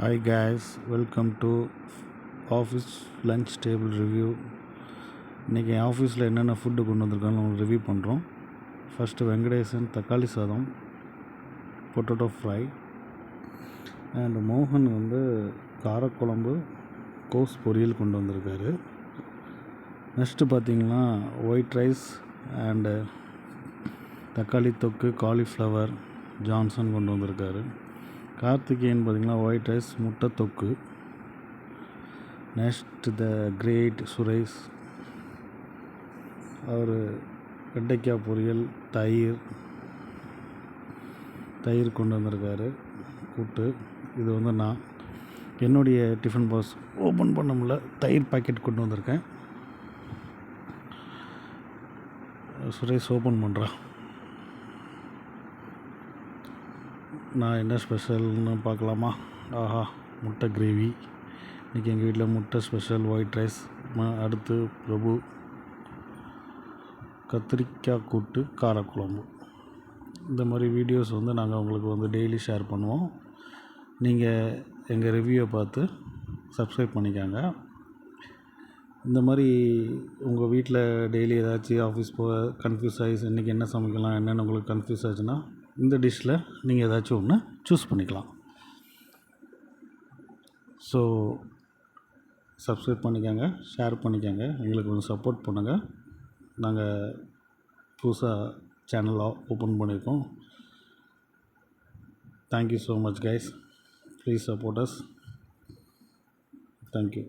Hi guys, welcome to office lunch table review. இன்றைக்கி என் ஆஃபீஸில் என்னென்ன ஃபுட்டு கொண்டு வந்திருக்காங்கன்னு உங்களுக்கு ரிவ்யூ பண்ணுறோம். ஃபஸ்ட்டு வெங்கடேசன் தக்காளி சாதம், பொட்டேட்டோ ஃப்ரை, அண்ட் மோகன் காரக்குழம்பு, கோஸ் பொரியல் கொண்டு வந்திருக்காரு. நெக்ஸ்ட்டு பார்த்திங்கன்னா ஒயிட் ரைஸ் அண்டு தக்காளி தொக்கு, காலிஃப்ளவர் ஜான்சன் கொண்டு வந்திருக்காரு. கார்த்திகேயன் பார்த்திங்கன்னா ஒயிட் ரைஸ், முட்டை தொக்கு. நெக்ஸ்ட் த கிரேட் சுரேஷ், அவர் வெண்டைக்காய் பொரியல், தயிர் கொண்டு வந்திருக்காரு கூட்டு. இது நான் என்னுடைய டிஃபன் பாக்ஸ் ஓப்பன் பண்ண முடியல, தயிர் பாக்கெட் கொண்டு வந்திருக்கேன். சுரேஷ் ஓப்பன் பண்ணுறேன். நான் என்ன ஸ்பெஷல்னு பார்க்கலாமா? ஆஹா, முட்டை கிரேவி. இன்றைக்கி எங்கள் வீட்டில் முட்டை ஸ்பெஷல், ஒயிட் ரைஸ். அடுத்து பிரபு கத்திரிக்காய் கூட்டு, காரக்குழம்பு. இந்த மாதிரி வீடியோஸ் நாங்கள் உங்களுக்கு டெய்லி ஷேர் பண்ணுவோம். நீங்கள் எங்கள் ரிவ்யூவை பார்த்து சப்ஸ்கிரைப் பண்ணிக்கோங்க. இந்த மாதிரி உங்கள் வீட்டில் டெய்லி ஏதாச்சும் ஆஃபீஸ் போக கன்ஃபியூஸ் ஆகி இன்றைக்கி என்ன சமைக்கலாம் என்னென்னு உங்களுக்கு கன்ஃபியூஸ் ஆச்சுன்னா இந்த டிஷ்ஷில் நீங்கள் ஏதாச்சும் ஒன்று சூஸ் பண்ணிக்கலாம். ஸோ சப்ஸ்கிரைப் பண்ணிக்கோங்க, ஷேர் பண்ணிக்கோங்க, எங்களுக்கு கொஞ்சம் சப்போர்ட் பண்ணுங்கள். நாங்கள் புதுசாக சேனல் ஓப்பன் பண்ணியிருக்கோம். Thank you so much guys, please support us. Thank you.